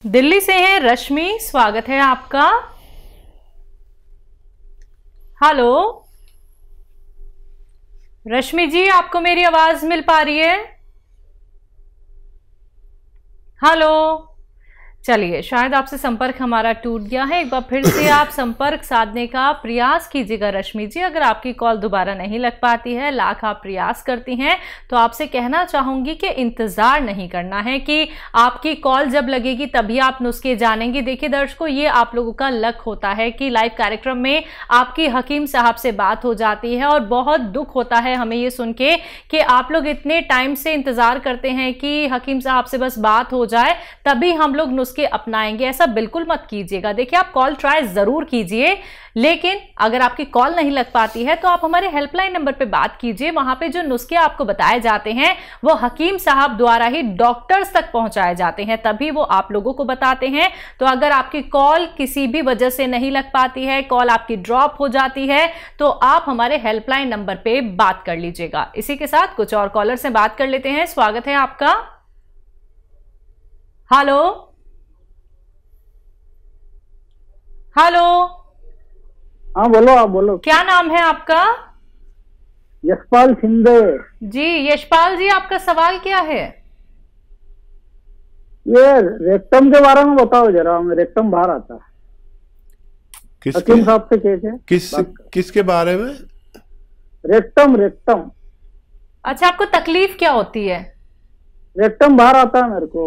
दिल्ली से हैं रश्मि, स्वागत है आपका। हेलो रश्मि जी, आपको मेरी आवाज मिल पा रही है? हेलो, चलिए शायद आपसे संपर्क हमारा टूट गया है। एक बार फिर से आप संपर्क साधने का प्रयास कीजिएगा रश्मि जी। अगर आपकी कॉल दोबारा नहीं लग पाती है, लाख आप प्रयास करती हैं, तो आपसे कहना चाहूंगी कि इंतजार नहीं करना है कि आपकी कॉल जब लगेगी तभी आप नुस्खे जानेंगे। देखिए दर्शकों, ये आप लोगों का लक होता है कि लाइव कार्यक्रम में आपकी हकीम साहब से बात हो जाती है, और बहुत दुख होता है हमें ये सुन के कि आप लोग इतने टाइम से इंतजार करते हैं कि हकीम साहब से बस बात हो जाए तभी हम लोग नुस्खे अपनाएंगे। ऐसा बिल्कुल मत कीजिएगा। देखिए, आप कॉल ट्राई जरूर कीजिए, लेकिन अगर आपकी कॉल नहीं लग पाती है तो आप हमारे हेल्पलाइन नंबर पे बात कीजिए। वहां पे जो नुस्खे आपको बताए जाते हैं वो हकीम साहब द्वारा ही डॉक्टर्स तक पहुंचाए जाते हैं, तभी वो आप लोगों को बताते हैं। तो अगर आपकी कॉल किसी भी वजह से नहीं लग पाती है, कॉल आपकी ड्रॉप हो जाती है, तो आप हमारे हेल्पलाइन नंबर पे बात कर लीजिएगा। इसी के साथ कुछ और कॉलर से बात कर लेते हैं। स्वागत है आपका। हेलो हेलो, हाँ बोलो, आप बोलो। क्या नाम है आपका? यशपाल शिंदे। जी यशपाल जी, आपका सवाल क्या है? ये रेक्टम के बारे में बताओ जरा, हमें रेक्टम बाहर आता है। हकीम साहब से कैसे? किसके बारे में? रेक्टम। अच्छा, आपको तकलीफ क्या होती है? रेक्टम बाहर आता है मेरे को।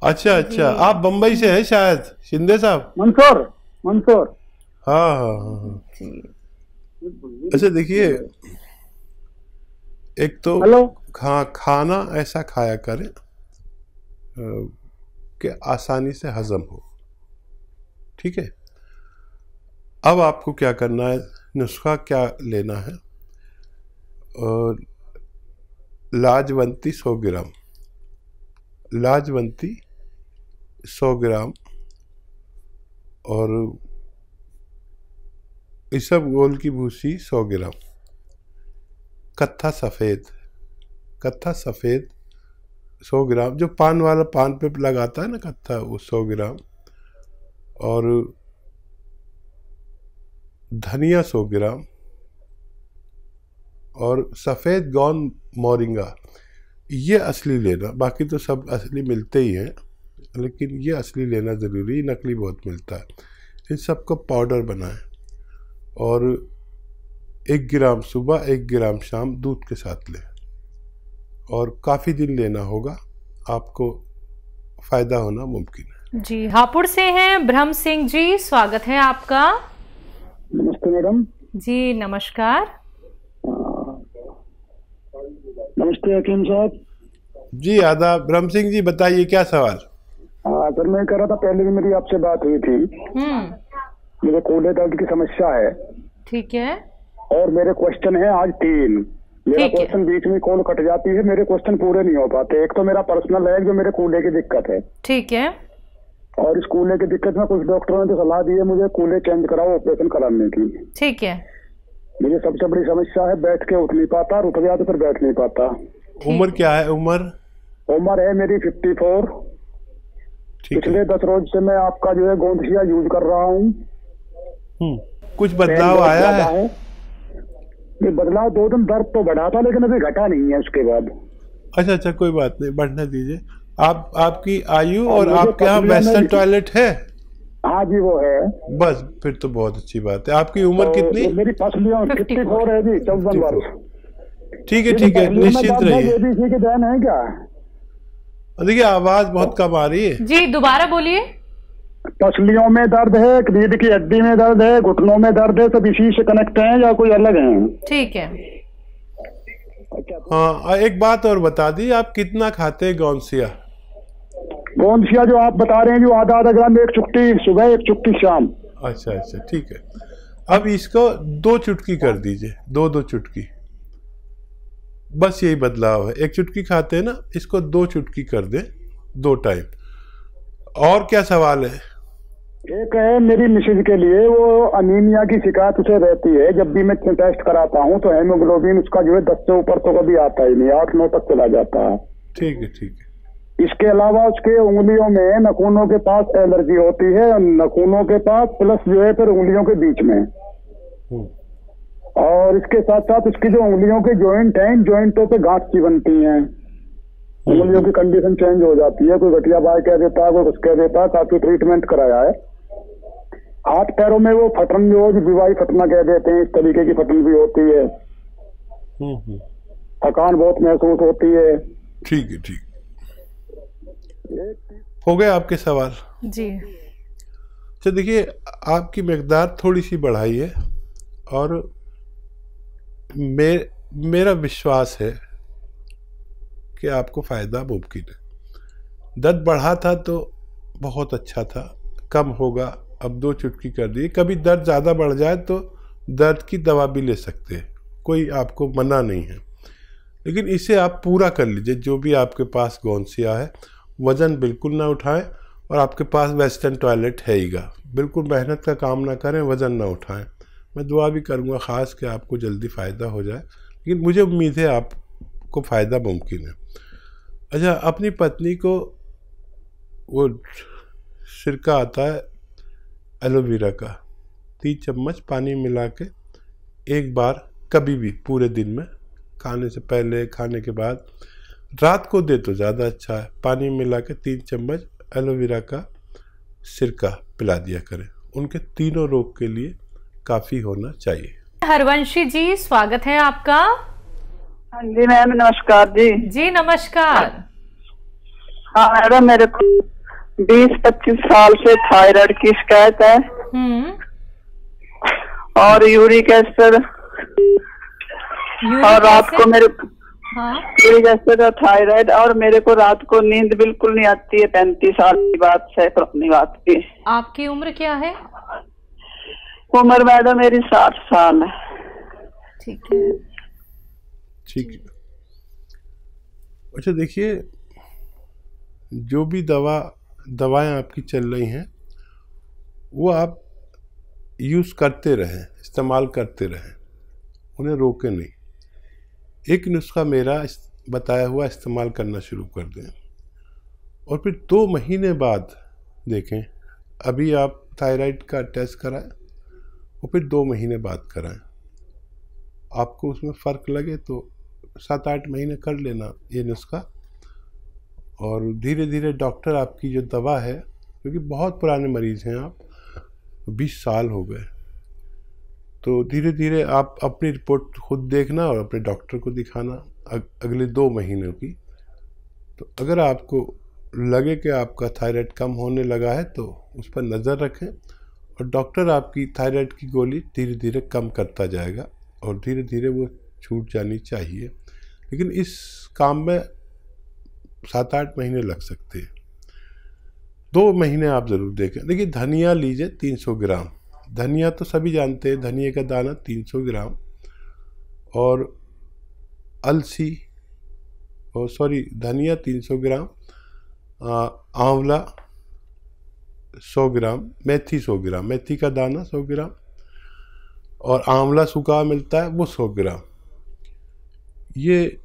अच्छा, आप बंबई से हैं शायद शिंदे साहब? मंसूर। हाँ। अच्छा देखिए, एक तो खाना ऐसा खाया करें कि आसानी से हजम हो, ठीक है। अब आपको क्या करना है, नुस्खा क्या लेना है, और लाजवंती 100 ग्राम, लाजवंती 100 ग्राम, और इसबगोल की भूसी 100 ग्राम, कत्था सफ़ेद 100 ग्राम, जो पान वाला पान पे लगाता है ना कत्था, वो 100 ग्राम, और धनिया 100 ग्राम, और सफ़ेद गौन मोरिंगा, ये असली लेना। बाकी तो सब असली मिलते ही हैं, लेकिन ये असली लेना ज़रूरी, नकली बहुत मिलता है। इन सब का पाउडर बनाएं, और 1 ग्राम सुबह 1 ग्राम शाम दूध के साथ लें, और काफ़ी दिन लेना होगा, आपको फ़ायदा होना मुमकिन है। जी हापुड़ से हैं ब्रह्म सिंह जी, स्वागत है आपका। नमस्ते मैडम। जी नमस्कार। नमस्ते हकीम साहब। जी आदाब। ब्रह्म सिंह जी बताइए, क्या सवाल? सर मैं कह रहा था, पहले भी मेरी आपसे बात हुई थी। मुझे कूल्हे दर्द की समस्या है। ठीक है। और मेरे क्वेश्चन है आज 3। मेरा क्वेश्चन बीच में कॉल कट जाती है, मेरे क्वेश्चन पूरे नहीं हो पाते। एक तो मेरा पर्सनल है, जो मेरे कूल्हे की दिक्कत है। ठीक है। और इस कूल्हे की दिक्कत में कुछ डॉक्टरों ने तो सलाह दी है मुझे कूल्हे चेंज कराओ, ऑपरेशन कराने की। ठीक है। मुझे सबसे बड़ी समस्या है, बैठ के उठ नहीं पाता, और उठ गया तो फिर बैठ नहीं पाता। उम्र क्या है? उम्र है मेरी 54। पिछले 10 रोज से मैं आपका जो है गोंदसिया यूज कर रहा हूँ। कुछ बदलाव आया है? ये बदलाव 2 दिन दर्द तो बढ़ा था, लेकिन अभी घटा नहीं है उसके बाद। अच्छा, कोई बात नहीं, बढ़ने दीजिए। आपकी आयु और आपके यहाँ वेस्टर्न टॉयलेट है? हाँ जी वो है। बस फिर तो बहुत अच्छी बात है। आपकी उम्र कितनी? मेरी पसलियों 54 है जी, 54 वर्ष। ठीक है, निश्चित रहिए। ABC की देन है क्या? देखिए आवाज बहुत कम आ रही है जी, दोबारा बोलिए। पसलियों में दर्द है, रीढ़ की हड्डी में दर्द है, घुटनों में दर्द है, सब इसी से कनेक्ट हैं या कोई अलग हैं? ठीक है। हाँ, एक बात और बता दी, आप कितना खाते हैं गोंदसिया? गोंदसिया जो आप बता रहे हैं, जो आधा ग्राम, 1 चुटकी सुबह 1 चुटकी शाम। अच्छा, ठीक है। अब इसको 2 चुटकी कर दीजिए, 2 चुटकी, बस यही बदलाव है। 1 चुटकी खाते हैं ना, इसको 2 चुटकी कर दें 2 टाइम। और क्या सवाल है? एक है मेरी मिसेज के लिए, वो अनीमिया की शिकायत उसे रहती है। जब भी मैं टेस्ट कराता हूँ तो हेमोग्लोबिन उसका जो है 10 से ऊपर तो कभी आता ही नहीं, 8-9 तक चला जाता है। ठीक है। इसके अलावा उसके उंगलियों में नाखूनों के पास एलर्जी होती है, नाखूनों के पास प्लस जो है फिर उंगलियों के बीच में। और इसके साथ साथ उसकी जो उंगलियों के जॉइंट हैं, जॉइंटों पे गांठ सी बनती हैं, उंगलियों की कंडीशन चेंज हो जाती है। कोई गठिया बाय कह देता है, कोई कुछ कह देता है। काफी ट्रीटमेंट कराया है। हाथ पैरों में वो फटन जो विवाही फटना कह देते हैं, इस तरीके की फटन भी होती है। थकान बहुत महसूस होती है। ठीक है, ठीक हो गए आपके सवाल जी। तो देखिए, आपकी मकदार थोड़ी सी बढ़ाई है और मेरा विश्वास है कि आपको फ़ायदा मुमकिन है। दर्द बढ़ा था तो बहुत अच्छा था, कम होगा, अब 2 चुटकी कर दी। कभी दर्द ज़्यादा बढ़ जाए तो दर्द की दवा भी ले सकते हैं, कोई आपको मना नहीं है। लेकिन इसे आप पूरा कर लीजिए। जो भी आपके पास गौनसिया है, वज़न बिल्कुल ना उठाएं और आपके पास वेस्टर्न टॉयलेट है हीगा, बिल्कुल मेहनत का काम ना करें, वज़न ना उठाएं। मैं दुआ भी करूँगा ख़ास कि आपको जल्दी फ़ायदा हो जाए, लेकिन मुझे उम्मीद है आपको फ़ायदा मुमकिन है। अच्छा, अपनी पत्नी को वो सिरका आता है एलोवेरा का, 3 चम्मच पानी मिला के एक बार कभी भी पूरे दिन में, खाने से पहले, खाने के बाद, रात को दे तो ज़्यादा अच्छा है। पानी मिला के 3 चम्मच एलोवेरा का सिरका पिला दिया करें। उनके तीनों रोग के लिए काफ़ी होना चाहिए। हरवंशी जी, स्वागत है आपका। हाँ जी मैम, नमस्कार जी। जी नमस्कार। हाँ मैडम, मेरे को 20-25 साल से थायराइड की शिकायत है और यूरिक एसिड, और रात को मेरे यूरिक एसिड और थायराइड, और मेरे को रात को नींद बिल्कुल नहीं आती है। 35 साल की बात है, अपनी बात की। आपकी उम्र क्या है? उम्र मैडम मेरी 60 साल है। ठीक है, ठीक है। अच्छा देखिए, जो भी दवाएं आपकी चल रही हैं वो आप यूज़ करते रहें, इस्तेमाल करते रहें, उन्हें रोकें नहीं। एक नुस्खा मेरा बताया हुआ इस्तेमाल करना शुरू कर दें और फिर 2 महीने बाद देखें। अभी आप थायराइड का टेस्ट कराएं और फिर 2 महीने बाद कराएं। आपको उसमें फ़र्क लगे तो 7-8 महीने कर लेना ये नुस्खा, और धीरे धीरे डॉक्टर आपकी जो दवा है, क्योंकि बहुत पुराने मरीज़ हैं आप, 20 साल हो गए, तो धीरे धीरे आप अपनी रिपोर्ट खुद देखना और अपने डॉक्टर को दिखाना अगले 2 महीनों की। तो अगर आपको लगे कि आपका थायराइड कम होने लगा है तो उस पर नज़र रखें, और डॉक्टर आपकी थायराइड की गोली धीरे धीरे कम करता जाएगा और धीरे धीरे वो छूट जानी चाहिए। लेकिन इस काम में 7-8 महीने लग सकते हैं। 2 महीने आप ज़रूर देखें। देखिए, धनिया लीजिए 300 ग्राम। धनिया तो सभी जानते हैं, धनिया का दाना 300 ग्राम, और अलसी, धनिया 300 ग्राम, आंवला 100 ग्राम, मेथी 100 ग्राम, मेथी का दाना 100 ग्राम, और आंवला सूखा मिलता है वो 100 ग्राम। ये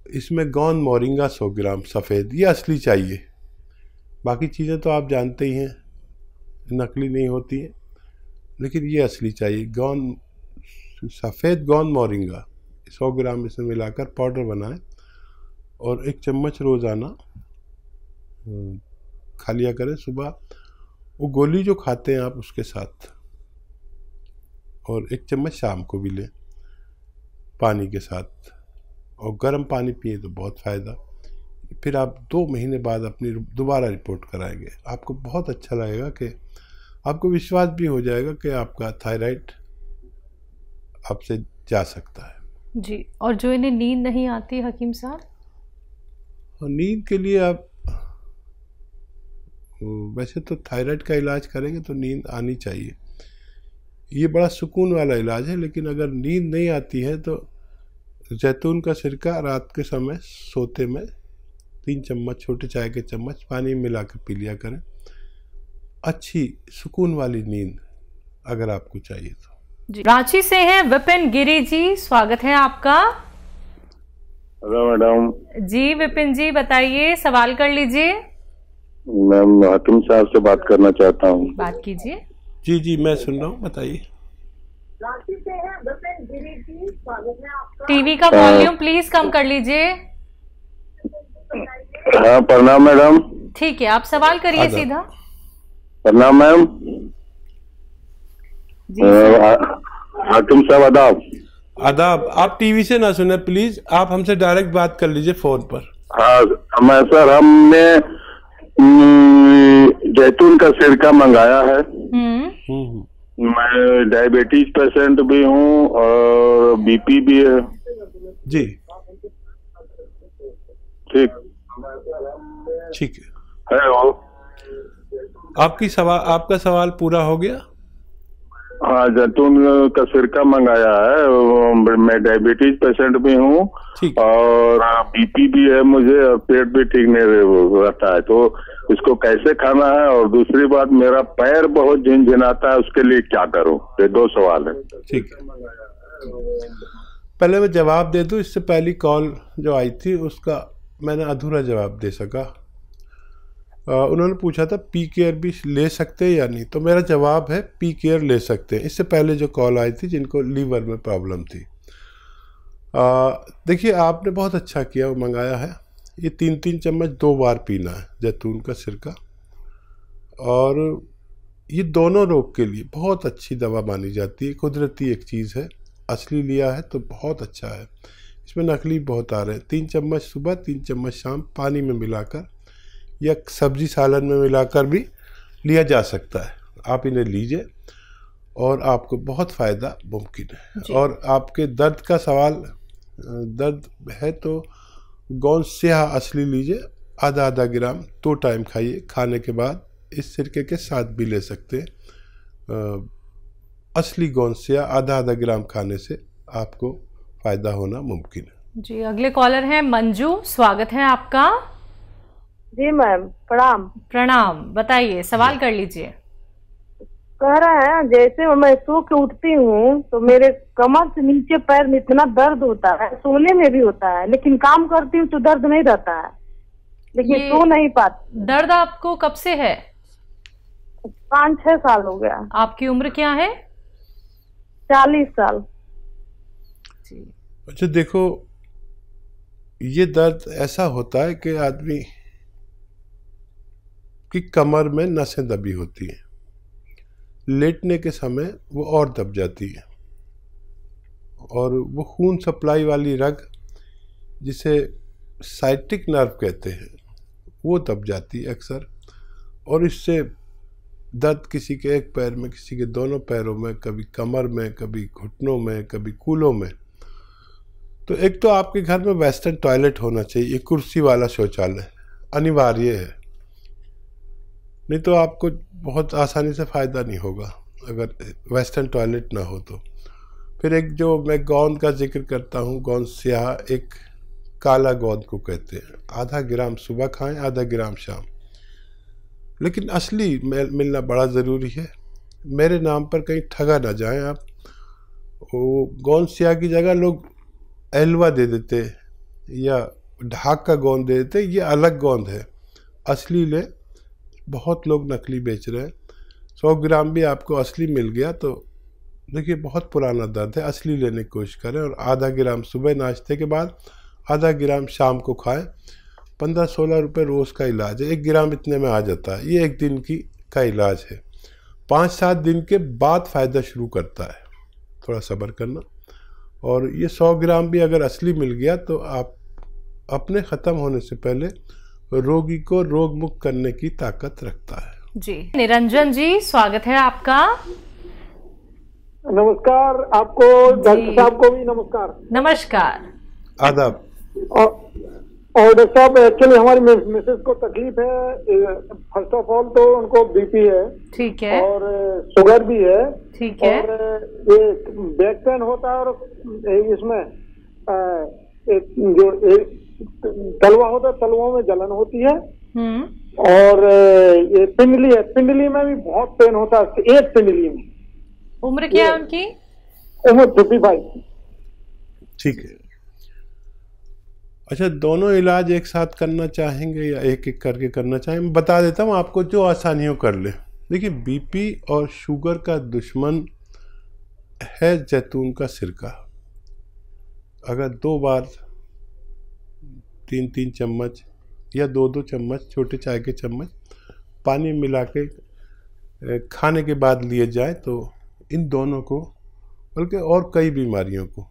इसमें गौन मोरिंगा 100 ग्राम सफ़ेद, ये असली चाहिए। बाकी चीज़ें तो आप जानते ही हैं, नकली नहीं होती हैं, लेकिन ये असली चाहिए। सफ़ेद गौन मोरिंगा 100 ग्राम इसमें मिलाकर पाउडर बनाएं और 1 चम्मच रोज़ाना खा लिया करें सुबह। वो गोली जो खाते हैं आप उसके साथ, और 1 चम्मच शाम को भी लें पानी के साथ, और गर्म पानी पिए तो बहुत फ़ायदा। फिर आप 2 महीने बाद अपनी दोबारा रिपोर्ट कराएंगे, आपको बहुत अच्छा लगेगा कि आपको विश्वास भी हो जाएगा कि आपका थायराइड आपसे जा सकता है। जी। और जो इन्हें नींद नहीं आती हकीम साहब, और नींद के लिए आप वैसे तो थायराइड का इलाज करेंगे तो नींद आनी चाहिए, ये बड़ा सुकून वाला इलाज है। लेकिन अगर नींद नहीं आती है तो जैतून का सिरका रात के समय सोते में 3 चम्मच, छोटे चाय के चम्मच पानी मिला के पी लिया करें। अच्छी सुकून वाली नींद अगर आपको चाहिए तो। रांची से हैं विपिन गिरी जी, स्वागत है आपका। Hello madam. जी विपिन जी बताइए, सवाल कर लीजिए। मैम हाकिम साहब से बात करना चाहता हूँ। बात कीजिए। जी जी मैं सुन रहा हूँ, बताइए। टीवी का वॉल्यूम प्लीज कम कर लीजिए। हाँ प्रणाम मैडम। ठीक है, आप सवाल करिए सीधा। प्रणाम मैम। जी सर। हाकिम साहब आदाब। आदाब। आप टीवी से ना सुने प्लीज, आप हमसे डायरेक्ट बात कर लीजिए फोन पर। हाँ मैं सर, हमने जैतून का सिरका मंगाया है। मैं डायबिटीज पेशेंट भी हूँ और बीपी भी है। जी ठीक ठीक है। आपका सवाल पूरा हो गया। हाँ जैतून का सिरका मंगाया है। मैं डायबिटीज पेशेंट भी हूँ और बीपी भी है मुझे, और पेट भी ठीक नहीं रहता है, तो इसको कैसे खाना है? और दूसरी बात, मेरा पैर बहुत झिनझिनाता है, उसके लिए क्या करूँ? ये दो सवाल है। ठीक है, पहले मैं जवाब दे दूं। इससे पहली कॉल जो आई थी उसका मैंने अधूरा जवाब दे सका। उन्होंने पूछा था पी केयर भी ले सकते हैं या नहीं, तो मेरा जवाब है पी केयर ले सकते हैं। इससे पहले जो कॉल आई थी जिनको लीवर में प्रॉब्लम थी, देखिए आपने बहुत अच्छा किया, वो मंगाया है। ये 3-3 चम्मच 2 बार पीना है जैतून का सिरका, और ये दोनों रोग के लिए बहुत अच्छी दवा मानी जाती है। कुदरती एक चीज़ है, असली लिया है तो बहुत अच्छा है। इसमें नकली बहुत आ रहे हैं। 3 चम्मच सुबह, 3 चम्मच शाम पानी में मिलाकर या सब्जी सालन में मिलाकर भी लिया जा सकता है। आप इन्हें लीजिए और आपको बहुत फ़ायदा मुमकिन है। और आपके दर्द का सवाल, दर्द है तो गोंद स्याह असली लीजिए, आधा ग्राम 2 टाइम खाइए। खाने के बाद इस सिरके के साथ भी ले सकते हैं। असली गोंद स्याह आधा ग्राम खाने से आपको फ़ायदा होना मुमकिन है। जी अगले कॉलर हैं मंजू, स्वागत है आपका। जी मैम प्रणाम। प्रणाम, बताइए, सवाल कर लीजिए। कह रहे हैं जैसे मैं सो के उठती हूँ तो मेरे कमर से नीचे पैर में इतना दर्द होता है, सोने में भी होता है, लेकिन काम करती हूँ तो दर्द नहीं रहता है, लेकिन सो नहीं पाती। दर्द आपको कब से है? 5-6 साल हो गया। आपकी उम्र क्या है? 40 साल। अच्छा देखो, ये दर्द ऐसा होता है कि आदमी की कमर में नसें दबी होती हैं, लेटने के समय वो और दब जाती है, और वो खून सप्लाई वाली रग जिसे साइटिक नर्व कहते हैं वो दब जाती है अक्सर, और इससे दर्द किसी के एक पैर में, किसी के दोनों पैरों में, कभी कमर में, कभी घुटनों में, कभी कूलों में। तो एक तो आपके घर में वेस्टर्न टॉयलेट होना चाहिए, कुर्सी वाला शौचालय अनिवार्य है, नहीं तो आपको बहुत आसानी से फ़ायदा नहीं होगा अगर वेस्टर्न टॉयलेट ना हो तो। फिर एक जो मैं गोंद का जिक्र करता हूँ, गोंद स्याह, एक काला गोंद को कहते हैं, आधा ग्राम सुबह खाएं, आधा ग्राम शाम, लेकिन असली मिलना बड़ा ज़रूरी है। मेरे नाम पर कहीं ठगा ना जाएं आप। वो गोंद स्याह की जगह लोग एलवा दे देते या ढाक का गोंद दे देते, ये अलग गोंद है, असली ले। बहुत लोग नकली बेच रहे हैं। 100 ग्राम भी आपको असली मिल गया तो देखिए बहुत पुराना दर्द है, असली लेने की कोशिश करें। और आधा ग्राम सुबह नाश्ते के बाद, आधा ग्राम शाम को खाएं। 15-16 रुपये रोज़ का इलाज है, 1 ग्राम इतने में आ जाता है। ये 1 दिन का इलाज है। 5-7 दिन के बाद फ़ायदा शुरू करता है, थोड़ा सब्र करना। और ये 100 ग्राम भी अगर असली मिल गया तो आप अपने ख़त्म होने से पहले रोगी को रोग मुक्त करने की ताकत रखता है। जी निरंजन जी, स्वागत है आपका। नमस्कार आपको, डॉक्टर साहब को भी नमस्कार। नमस्कार। आदाब। और डॉक्टर साहब, एक्चुअली हमारी मिसेस को तकलीफ है। फर्स्ट ऑफ ऑल तो उनको बीपी है, ठीक है, और शुगर भी है, ठीक है, और ये बैक पेन होता है, और इसमें जो तलवा होता है, तलवों में जलन होती है, और ये पिंडली है, पिंडली में भी बहुत पेन होता है, एक पिंडली में। उम्र क्या है उनकी? उम्र 55। ठीक है। अच्छा, दोनों इलाज एक साथ करना चाहेंगे या एक एक करके करना चाहेंगे? मैं बता देता हूँ आपको, जो आसानी हो कर ले। देखिए, बीपी और शुगर का दुश्मन है जैतून का सिरका। अगर 2 बार 3-3 चम्मच या 2-2 चम्मच छोटे चाय के चम्मच पानी मिला के खाने के बाद लिए जाए तो इन दोनों को, बल्कि और कई बीमारियों को,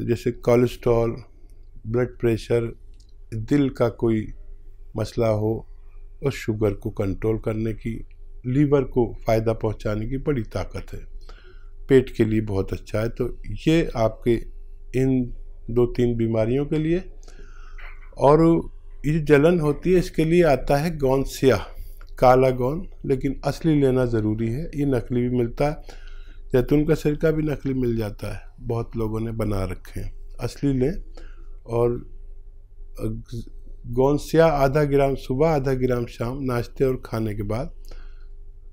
जैसे कोलेस्ट्रॉल, ब्लड प्रेशर, दिल का कोई मसला हो, और शुगर को कंट्रोल करने की, लीवर को फ़ायदा पहुंचाने की बड़ी ताकत है। पेट के लिए बहुत अच्छा है। तो ये आपके इन 2-3 बीमारियों के लिए। और ये जलन होती है, इसके लिए आता है गौनसिया, काला गौन, लेकिन असली लेना ज़रूरी है। ये नकली भी मिलता है, जैतून का सिरका भी नकली मिल जाता है, बहुत लोगों ने बना रखे हैं। असली लें। और गौनसिया आधा ग्राम सुबह, आधा ग्राम शाम, नाश्ते और खाने के बाद,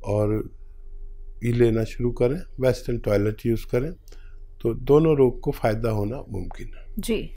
और ये लेना शुरू करें। वेस्टर्न टॉयलेट यूज़ करें तो दोनों रोग को फ़ायदा होना मुमकिन है। जी।